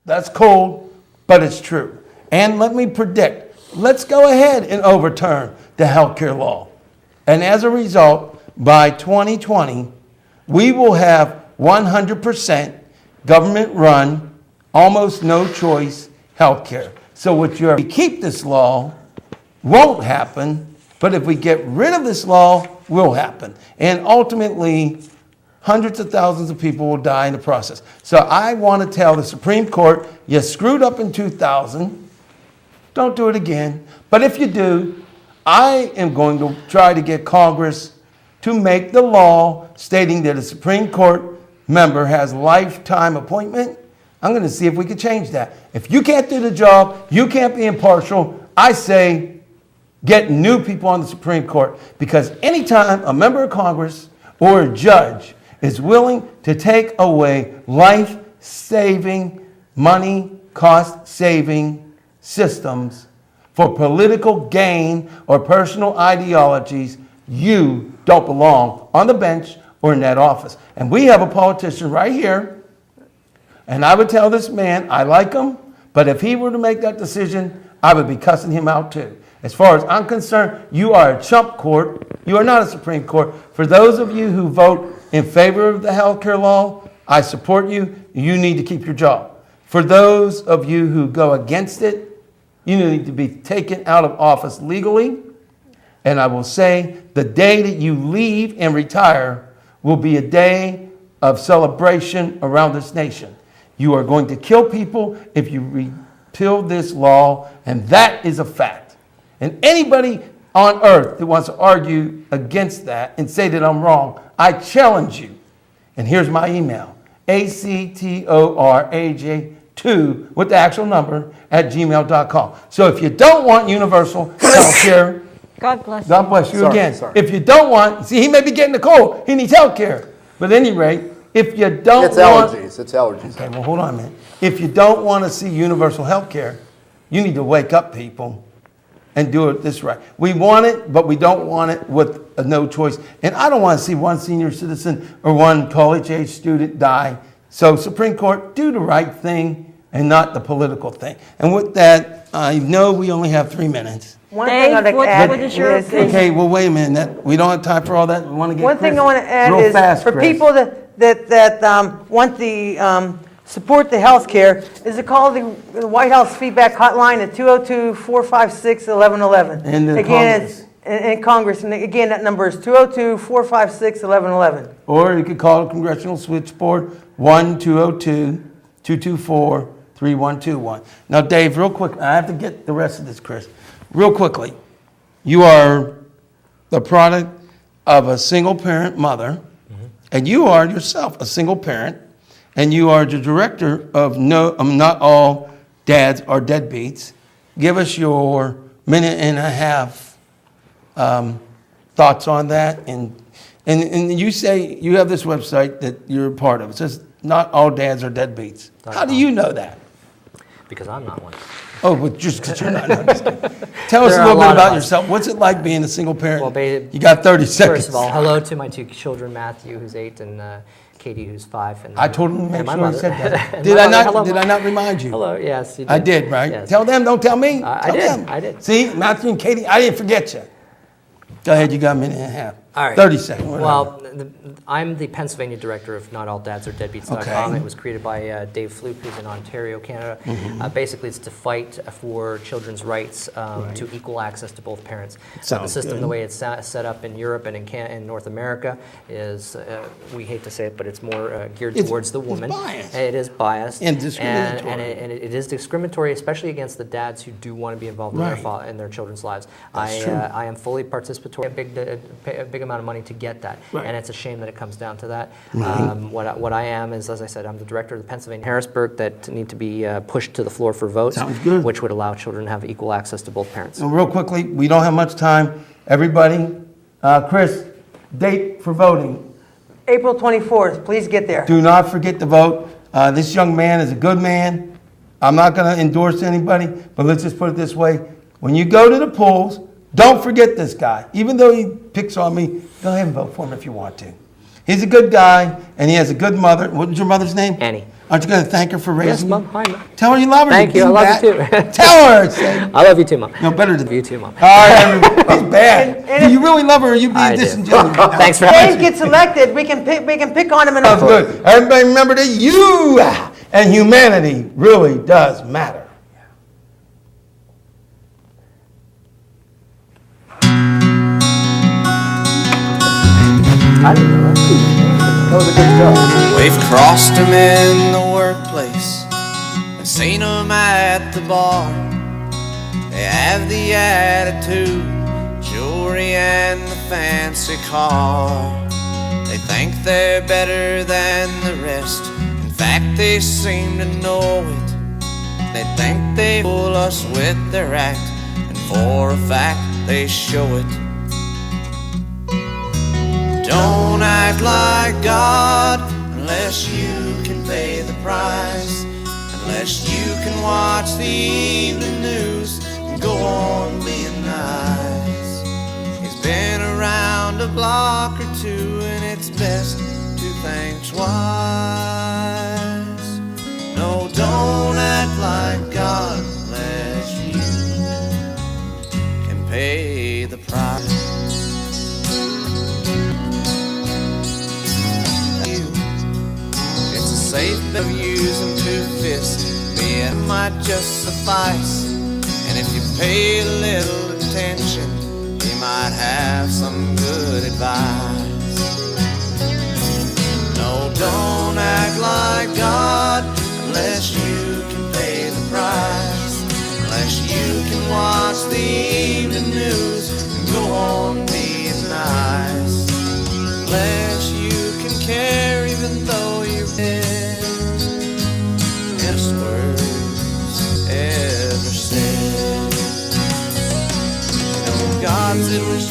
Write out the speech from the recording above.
That's cold, but it's true. And let me predict, let's go ahead and overturn the healthcare law. And as a result, by 2020, we will have 100% government-run, almost no choice healthcare. So what you keep this law won't happen, but if we get rid of this law, will happen. And ultimately, hundreds of thousands of people will die in the process. So I want to tell the Supreme Court, you screwed up in 2000, don't do it again. But if you do, I am going to try to get Congress to make the law stating that a Supreme Court member has lifetime appointment. I'm going to see if we can change that. If you can't do the job, you can't be impartial, I say get new people on the Supreme Court. Because anytime a member of Congress or a judge is willing to take away life-saving, money, cost-saving systems for political gain or personal ideologies, you don't belong on the bench or in that office. And we have a politician right here, and I would tell this man, I like him, but if he were to make that decision, I would be cussing him out too. As far as I'm concerned, you are a chump court. You are not a Supreme Court. For those of you who vote in favor of the health care law, I support you. You need to keep your job. For those of you who go against it, you need to be taken out of office legally. And I will say the day that you leave and retire will be a day of celebration around this nation. You are going to kill people if you repeal this law, and that is a fact. And anybody on earth that wants to argue against that and say that I'm wrong, I challenge you. And here's my email, ACTORAJ2 with the actual number @gmail.com. So if you don't want universal health care, God bless you. God bless you again. If you don't want, see, he may be getting the cold. He needs health care. But at any rate, if you don't It's want... allergies. It's allergies. Okay, well, hold on a minute. If you don't want to see universal health care, you need to wake up, people, and do it this right. We want it, but we don't want it with a no choice. And I don't want to see one senior citizen or one college-age student die. So Supreme Court, do the right thing and not the political thing. And with that, I know we only have 3 minutes. One thing I'd like to add what is your is, Okay, well, wait a minute. We don't have time for all that. We want to get one thing Chris I want to add real is fast, for Chris. people that want the support the health care is to call the White House feedback hotline at 202-456-1111. And the again, Congress. in Congress, and again that number is 202-456-1111. Or you could call the Congressional Switchboard 1-202-224-3121. Now, Dave, real quick, I have to get the rest of this, Chris. Real quickly, you are the product of a single-parent mother, and you are yourself a single parent, and you are the director of Not All Dads Are Deadbeats. Give us your minute and a half thoughts on that. And you say you have this website that you're a part of. It says Not All Dads Are Deadbeats. How do you know that? Because I'm not one. Oh, but just because you're not. No, just kidding. Tell us a little bit about yourself. What's it like being a single parent? Well, you got 30 seconds. First of all, hello to my 2 children, Matthew, who's 8, and Katie, who's 5. And I told him to make my sure I mother. said that. And Did my I mother. not? Hello, Did I not remind you? Hello, yes, you did. I did, right? Yes. Tell them, don't tell me. I Tell did, them. I did. See, Matthew and Katie, I didn't forget you. Go ahead, you got a minute and a half. All right. 30 seconds. Whatever. Well, I'm the Pennsylvania director of Not All Dads Are Deadbeats.com. Okay. It was created by Dave Floop, who's in Ontario, Canada. Basically, it's to fight for children's rights to equal access to both parents. The Sounds system, good. the way it's set up in Europe and in North America, is, we hate to say it, but it's more geared towards the woman. It's biased. It is biased. And discriminatory. And it is discriminatory, especially against the dads who do want to be involved in their children's lives. That's true. I am fully participatory, a big amount of money to get that. Right. And it's a shame that it comes down to that. Right. What I am is, as I said, I'm the director of the Pennsylvania Harrisburg that need to be pushed to the floor for votes, Sounds good. which would allow children to have equal access to both parents. So real quickly, we don't have much time. Everybody, Chris, date for voting. April 24th, please get there. Do not forget to vote. This young man is a good man. I'm not going to endorse anybody, but let's just put it this way. When you go to the polls, don't forget this guy. Even though he picks on me, go ahead and vote for him if you want to. He's a good guy, and he has a good mother. What was your mother's name? Annie. Aren't you going to thank her for Yes, raising you? Mom. Hi, Mom. Tell her you love her. Thank you. I love you too. Tell her. Say, I love you too, Mom. no, better to Love you too, Mom. All right, everybody. It's bad. Do you really love her, or are you being I do. disingenuous? Thanks for Dave having me. gets elected, we can pick on him in That's a... good. Everybody remember that you and humanity really does matter. I didn't know that. That was a good job. We've crossed them in the workplace and seen them at the bar. They have the attitude, jewelry, and the fancy car. They think they're better than the rest. In fact, they seem to know it. They think they fool us with their act, and for a fact, they show it. Don't act like God unless you can pay the price, unless you can watch the evening news and go on being nice. He's been around a block or two, and it's best to think twice. No, don't act like God unless you can pay the price. Safe bet of using two fists, it might just suffice. And if you pay a little attention, he might have some good advice. No, don't act like God unless you can pay the price, unless you can watch the evening news and go on being nice, unless you can care even though you're dead. Words ever said. No, God's it was